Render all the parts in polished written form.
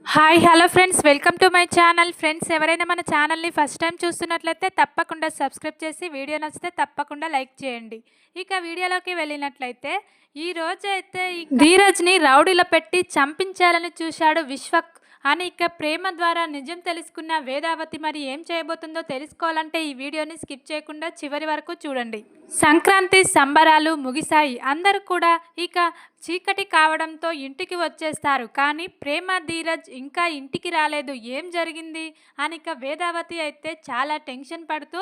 Hi hello friends, welcome to my channel. Friends, ఎవరైనా మన ఛానల్ని ఫస్ట్ టైం చూస్తున్నట్లయితే తప్పకుండా సబ్స్క్రైబ్ చేసి వీడియో నచ్చితే తప్పకుండా లైక్ చేయండి. ఇక వీడియోలోకి వెళ్ళినట్లయితే ఈ రోజైతే ధీరజ్ని రౌడీలో పెట్టి చంపించాలని చూశాడు విశ్వక్ అని ప్రేమ ద్వారా నిజం తెలుసుకున్న వేదావతి మరి ఏం చేయబోతుందో తెలుసుకోవాలంటే ఈ వీడియోని స్కిప్ చేయకుండా చివరి వరకు చూడండి. సంక్రాంతి సంబరాలు ముగిశాయి. అందరూ కూడా చీకటి కావడంతో ఇంటికి వచ్చేస్తారు. కానీ ప్రేమ ధీరజ్ ఇంకా ఇంటికి రాలేదు. ఏం జరిగింది అని వేదావతి అయితే చాలా టెన్షన్ పడుతూ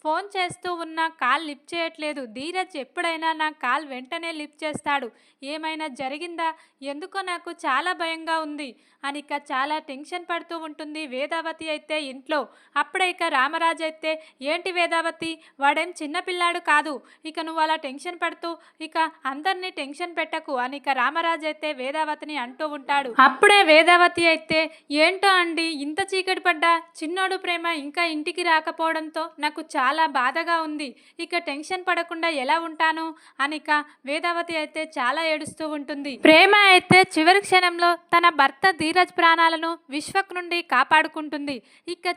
ఫోన్ చేస్తూ ఉన్న కాల్ లిఫ్ట్ చేయట్లేదు. ధీరజ్ ఎప్పుడైనా నా కాల్ వెంటనే లిఫ్ట్ చేస్తాడు. ఏమైనా జరిగిందా? ఎందుకో నాకు చాలా భయంగా ఉంది అని చాలా టెన్షన్ పడుతూ ఉంటుంది వేదావతి అయితే ఇంట్లో. అప్పుడే రామరాజు అయితే, ఏంటి వేదావతి, వాడేం చిన్నపిల్లాడు కాదు, నువ్వు అలా టెన్షన్ పడుతూ అందరినీ టెన్షన్ పెట్టకు అని రామరాజు అయితే వేదావతిని అంటూ ఉంటాడు. అప్పుడే వేదావతి అయితే, ఏంటో అండి, ఇంత చీకటి పడ్డా చిన్నోడు ప్రేమ ఇంకా ఇంటికి రాకపోవడంతో నాకు చాలా బాధగా ఉంది. టెన్షన్ పడకుండా ఎలా ఉంటాను అని వేదావతి అయితే చాలా ఏడుస్తూ ఉంటుంది. ప్రేమ అయితే చివరి క్షణంలో తన భర్త ధీరజ్ ప్రాణాలను విశ్వక్ నుండి కాపాడుకుంటుంది.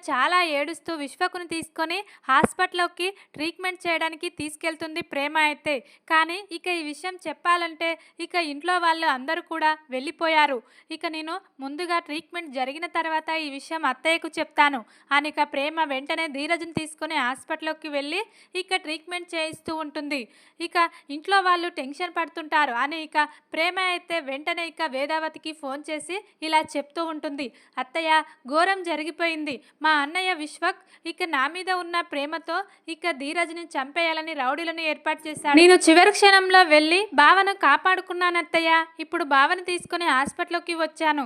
చాలా ఏడుస్తూ విశ్వక్ను తీసుకొని హాస్పిటల్లోకి ట్రీట్మెంట్ చేయడానికి తీసుకెళ్తుంది ప్రేమ అయితే. కానీ ఈ విషయం చెప్పాలంటే ఇంట్లో వాళ్ళు అందరూ కూడా వెళ్ళిపోయారు. నేను ముందుగా ట్రీట్మెంట్ జరిగిన తర్వాత ఈ విషయం అత్తయ్యకు చెప్తాను అని ప్రేమ వెంటనే ధీరజ్ని తీసుకొని హాస్పిటల్లోకి వెళ్ళి ట్రీట్మెంట్ చేయిస్తూ ఉంటుంది. ఇంట్లో వాళ్ళు టెన్షన్ పడుతుంటారు అని ప్రేమ అయితే వెంటనే వేదావతికి ఫోన్ చేసి ఇలా చెప్తూ ఉంటుంది. అత్తయ్య, ఘోరం జరిగిపోయింది. మా అన్నయ్య విశ్వక్ నా మీద ఉన్న ప్రేమతో ధీరజ్ని చంపేయాలని రౌడీలను ఏర్పాటు చేశాడు. నేను చివరి క్షణంలో వెళ్ళి బావను కాపాడుకున్నాను అత్తయ్య. ఇప్పుడు బావను తీసుకుని హాస్పిటల్లోకి వచ్చాను.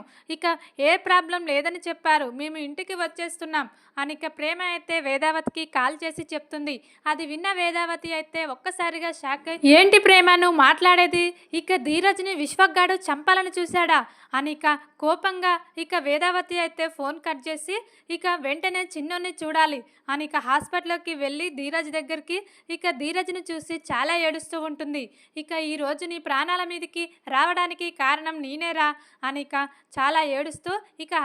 ఏ ప్రాబ్లం లేదని చెప్పారు. మేము ఇంటికి వచ్చేస్తున్నాం అని ప్రేమ అయితే వేదావతికి కాల్ చేసి చెప్తుంది. అది విన్న వేదావతి అయితే ఒక్కసారిగా షాక్ అయి, ఏంటి ప్రేమ నువ్వు మాట్లాడేది? ధీరజ్ని విశ్వక్ గాడు చంపాలని చూశాడా అని కోపంగా వేదావతి అయితే ఫోన్ కట్ చేసి వెంటనే చిన్నోని చూడాలి అని హాస్పిటల్లోకి వెళ్ళి ధీరజ్ దగ్గరికి ధీరజ్ని చూసి చాలా ఏడుస్తూ ఉంటుంది. ఈరోజు నీ ప్రాణాల మీదకి రావడానికి కారణం నేనేరా అని చాలా ఏడుస్తూ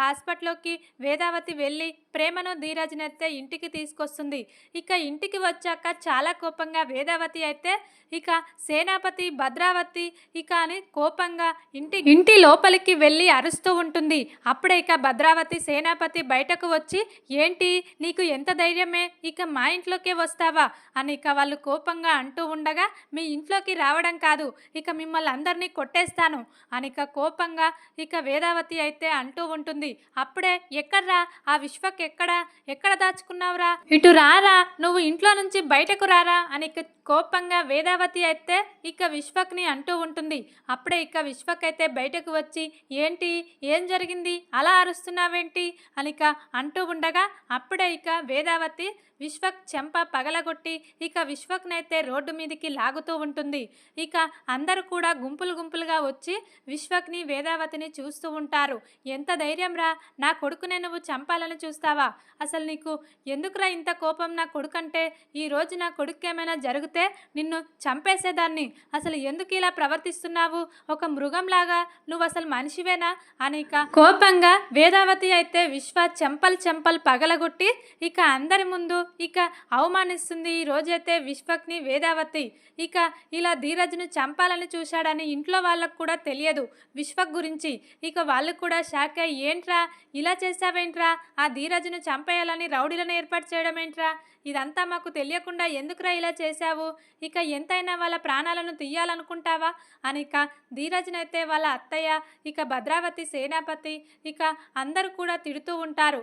హాస్పిటల్లోకి వేదావతి వెళ్ళి ప్రేమను ధీరజ్ని అయితే ఇంటికి తీసుకొస్తుంది. ఇంటికి వచ్చాక చాలా కోపంగా వేదావతి అయితే సేనాపతి భద్రావతి అని కోపంగా ఇంటి లోపలికి వెళ్ళి అరుస్తూ ఉంటుంది. అప్పుడే భద్రావతి సేనాపతి బయటకు వచ్చి, ఏంటి నీకు ఎంత ధైర్యమే, మా ఇంట్లోకే వస్తావా అని వాళ్ళు కోపంగా అంటూ ఉండగా, మీ ఇంట్లోకి రావడం కాదు, మిమ్మల్ని అందరినీ కొట్టేస్తాను అని కోపంగా వేదావతి అయితే అంటూ ఉంటుంది. అప్పుడే, ఎక్కడ్రా ఆ విశ్వక్, ఎక్కడ దాచుకున్నావురా, ఇటు రారా, నువ్వు ఇంట్లో నుంచి బయటకు రారా అని కోపంగా వేదావతి అయితే విశ్వక్ని అంటూ ఉంటుంది. అప్పుడే విశ్వక్ అయితే బయటకు వచ్చి, ఏంటి, ఏం జరిగింది, అలా అరుస్తున్నావేంటి అని అంటూ ఉండగా అప్పుడే వేదావతి విశ్వక్ చెంప పగలగొట్టి విశ్వక్నైతే రోడ్డు మీదకి లాగుతూ ఉంటుంది. అందరూ కూడా గుంపులుగా వచ్చి విశ్వక్ని వేదావతిని చూస్తూ ఉంటారు. ఎంత ధైర్యం రా, నా కొడుకునే నువ్వు చంపాలని చూస్తావా? అసలు నీకు ఎందుకురా ఇంత కోపం? నా కొడుకంటే ఈరోజు నా కొడుకు ఏమైనా జరిగితే నిన్ను చంపేసేదాన్ని. అసలు ఎందుకు ఇలా ప్రవర్తిస్తున్నావు? ఒక మృగంలాగా నువ్వు అసలు మనిషివేనా అని కోపంగా వేదావతి అయితే చెంపలు పగలగొట్టి అందరి ముందు అవమానిస్తుంది. ఈ రోజైతే విశ్వక్ని వేదావతి ఇలా ధీరజ్ను చంపాలని చూశాడని ఇంట్లో వాళ్ళకు కూడా తెలియదు విశ్వక్ గురించి. వాళ్ళు కూడా షాక్ అయ్యి, ఏంట్రా ఇలా చేసావేంట్రా, ఆ ధీరజ్ను చంపేయాలని రౌడీలను ఏర్పాటు చేయడం ఏంట్రా, ఇదంతా మాకు తెలియకుండా ఎందుకురా ఇలా చేశావు, ఎంతైనా వాళ్ళ ప్రాణాలను తీయాలనుకుంటావా అని ధీరజ్నైతే వాళ్ళ అత్తయ్య భద్రావతి సేనాపతి అందరూ కూడా తిడుతూ ఉంటారు.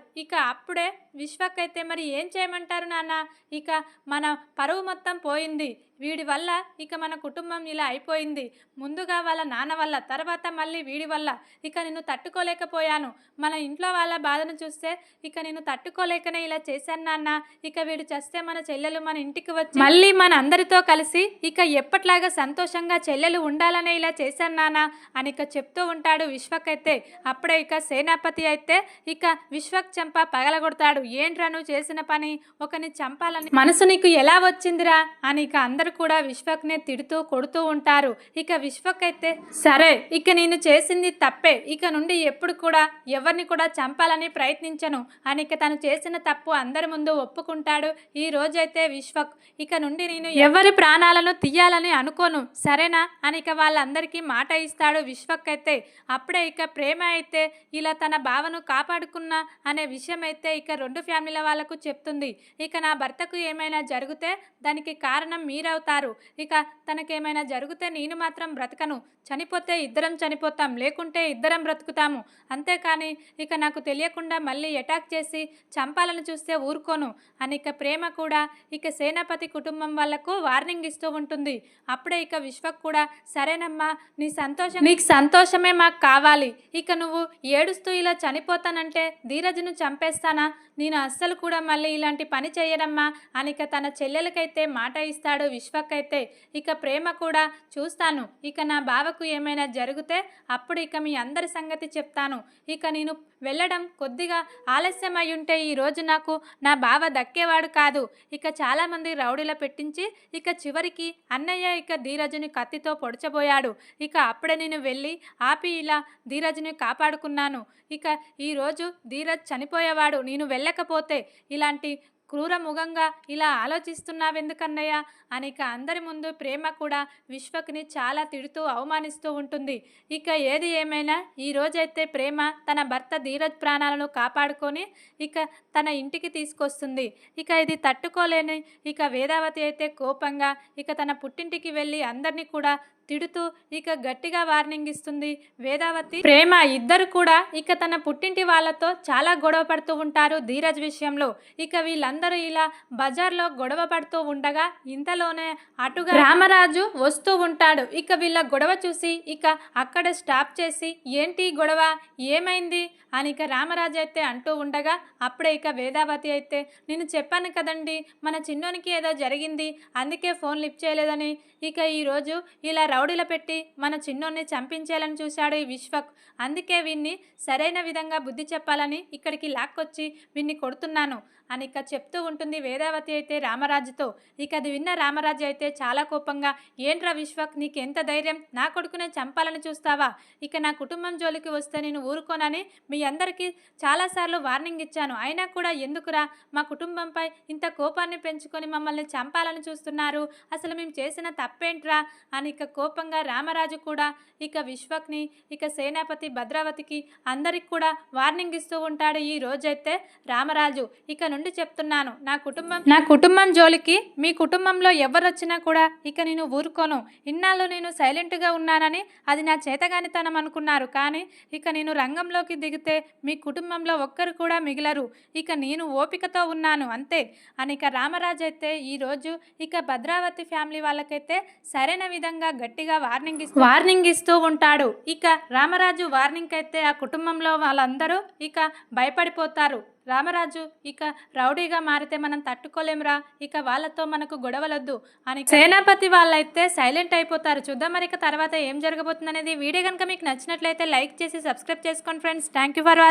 అప్పుడే విశ్వక్ అయితే, మరి ఏం చేయమంటారు నాన్న, మన పరువు మొత్తం పోయింది, వీడి వల్ల మన కుటుంబం ఇలా అయిపోయింది. ముందుగా వాళ్ళ నాన్న వల్ల, తర్వాత మళ్ళీ వీడి వల్ల నిన్ను తట్టుకోలేకపోయాను. మన ఇంట్లో వాళ్ళ బాధను చూస్తే నేను తట్టుకోలేకనే ఇలా చేశాను నాన్న. వీడు చేస్తే మన చెల్లెలు మన ఇంటికి వచ్చి మళ్ళీ మన అందరితో కలిసి ఎప్పట్లాగా సంతోషంగా చెల్లెలు ఉండాలనే ఇలా చేశాను నాన్న అని చెప్తూ ఉంటాడు విశ్వక్ అయితే. అప్పుడే సేనాపతి అయితే విశ్వక్ చెంప పగలగొడతాడు. ఏంట్రా నువ్వు చేసిన పని, ఒకరిని చంపాలని మనసు నీకు ఎలా వచ్చిందిరా అని అందరూ అందరూ కూడా విశ్వక్నే తిడుతూ కొడుతూ ఉంటారు. ఇక విశ్వక్ అయితే సరే ఇక నేను చేసింది తప్పే, ఇక నుండి ఎప్పుడు కూడా ఎవరిని కూడా చంపాలని ప్రయత్నించను అని ఇక తను చేసిన తప్పు అందరి ముందు ఒప్పుకుంటాడు. ఈ రోజైతే విశ్వక్ ఇక నుండి నేను ఎవరి ప్రాణాలను తీయాలని అనుకోను సరేనా అని ఇక వాళ్ళందరికీ మాట ఇస్తాడు విశ్వక్ అయితే. అప్పుడే ఇక ప్రేమ అయితే ఇలా తన బావను కాపాడుకున్నా అనే విషయం అయితే ఇక రెండు ఫ్యామిలీల వాళ్ళకు చెప్తుంది. ఇక నా భర్తకు ఏమైనా జరిగితే దానికి కారణం మీరవుతారు, ఇక తనకేమైనా జరిగితే నేను మాత్రం బ్రతకను, చనిపోతే ఇద్దరం చనిపోతాం లేకుంటే ఇద్దరం బ్రతుకుతాము, అంతేకాని ఇక నాకు తెలియకుండా మళ్ళీ అటాక్ చేసి చంపాలని చూస్తే ఊరుకోను అని ఇక ప్రేమ కూడా ఇక సేనాపతి కుటుంబం వాళ్ళకు వార్నింగ్ ఇస్తూ ఉంటుంది. అప్పుడే ఇక విశ్వక్ కూడా సరేనమ్మా నీకు సంతోషమే మాకు కావాలి, ఇక నువ్వు ఏడుస్తూ ఇలా చనిపోతానంటే ధీరజ్ను చంపేస్తానా, నేను అస్సలు కూడా మళ్ళీ ఇలాంటి పని చేయనమ్మా అని ఇక తన చెల్లెలకైతే మాట ఇస్తాడు విశ్వక్ అయితే. ఇక ప్రేమ కూడా చూస్తాను, ఇక నా బావకు ఏమైనా జరిగితే అప్పుడు ఇక మీ అందరి సంగతి చెప్తాను, ఇక నేను వెళ్ళడం కొద్దిగా ఆలస్యం అయి ఉంటే ఈరోజు నాకు నా బావ దక్కేవాడు కాదు, ఇక చాలామంది రౌడీల పెట్టించి ఇక చివరికి అన్నయ్య ఇక ధీరజ్ని కత్తితో పొడిచబోయాడు, ఇక అప్పుడే నేను వెళ్ళి ఆపి ఇలా ధీరజ్ని కాపాడుకున్నాను, ఇక ఈరోజు ధీరజ్ చనిపోయేవాడు నేను వెళ్ళకపోతే, ఇలాంటి క్రూరముఖంగా ఇలా ఆలోచిస్తున్నావెందుకన్నయ్య అని ఇక అందరి ముందు ప్రేమ కూడా విశ్వక్ని చాలా తిడుతూ అవమానిస్తూ ఉంటుంది. ఇక ఏది ఏమైనా ఈరోజైతే ప్రేమ తన భర్త ధీరజ్ ప్రాణాలను కాపాడుకొని ఇక తన ఇంటికి తీసుకొస్తుంది. ఇక ఇది తట్టుకోలేని ఇక వేదావతి అయితే కోపంగా ఇక తన పుట్టింటికి వెళ్ళి అందరినీ కూడా తిడుతూ ఇక గట్టిగా వార్నింగ్ ఇస్తుంది. వేదావతి ప్రేమ ఇద్దరు కూడా ఇక తన పుట్టింటి వాళ్ళతో చాలా గొడవ పడుతూ ఉంటారు ధీరజ్ విషయంలో. ఇక వీళ్ళందరూ ఇలా బజార్లో గొడవ పడుతూ ఉండగా ఇంతలోనే అటుగా రామరాజు వస్తూ ఉంటాడు. ఇక వీళ్ళ గొడవ చూసి ఇక అక్కడ స్టాప్ చేసి ఏంటి గొడవ ఏమైంది అని ఇక రామరాజు అయితే అంటూ ఉండగా అప్పుడే ఇక వేదావతి అయితే నేను చెప్పాను కదండి మన చిన్నోనికి ఏదో జరిగింది అందుకే ఫోన్ లిఫ్ట్ చేయలేదని, ఇక ఈరోజు ఇలా రౌడీల పెట్టి మన చిన్నోన్ని చంపించేయాలని చూశాడు ఈ విశ్వక్, అందుకే వీన్ని సరైన విధంగా బుద్ధి చెప్పాలని ఇక్కడికి లాక్కొచ్చి వీన్ని కొడుతున్నాను అని ఇక చెప్తూ ఉంటుంది వేదావతి అయితే రామరాజుతో. ఇక అది విన్న రామరాజు అయితే చాలా కోపంగా ఏంట్రా విశ్వక్ నీకెంత ధైర్యం, నా కొడుకునే చంపాలని చూస్తావా, ఇక నా కుటుంబం జోలికి వస్తే నేను ఊరుకోనని మీ అందరికీ చాలాసార్లు వార్నింగ్ ఇచ్చాను, అయినా కూడా ఎందుకురా మా కుటుంబంపై ఇంత కోపాన్ని పెంచుకొని మమ్మల్ని చంపాలని చూస్తున్నారు, అసలు మేము చేసిన తప్పేంట్రా అని ఇక కోపంగా రామరాజు కూడా ఇక విశ్వక్ని ఇక సేనాపతి భద్రావతికి అందరికి కూడా వార్నింగ్ ఇస్తూ ఉంటాడు. ఈ రోజైతే రామరాజు ఇక నుండి చెప్తున్నాను నా కుటుంబం జోలికి మీ కుటుంబంలో ఎవరొచ్చినా కూడా ఇక నేను ఊరుకోను, ఇన్నాళ్ళు నేను సైలెంట్గా ఉన్నానని అది నా చేతగానితనం అనుకున్నారు, కానీ ఇక నేను రంగంలోకి దిగితే మీ కుటుంబంలో ఒక్కరు కూడా మిగిలరు, ఇక నేను ఓపికతో ఉన్నాను అంతే అని ఇక రామరాజు అయితే ఈరోజు ఇక భద్రావతి ఫ్యామిలీ వాళ్ళకైతే సరైన విధంగా గట్టిగా వార్నింగ్ ఇస్తూ ఉంటాడు. ఇక రామరాజు వార్నింగ్ అయితే ఆ కుటుంబంలో వాళ్ళందరూ ఇక భయపడిపోతారు. రామరాజు ఇక రౌడీగా మారితే మనం తట్టుకోలేంరా, ఇక వాళ్ళతో మనకు గొడవలొద్దు అని సేనాపతి వాళ్ళైతే సైలెంట్ అయిపోతారు. చూద్దాం మరి ఇక తర్వాత ఏం జరగబోతుంది అనేది. వీడియో కనుక మీకు నచ్చినట్లయితే లైక్ చేసి సబ్స్క్రైబ్ చేసుకోండి friends. Thank you for watching.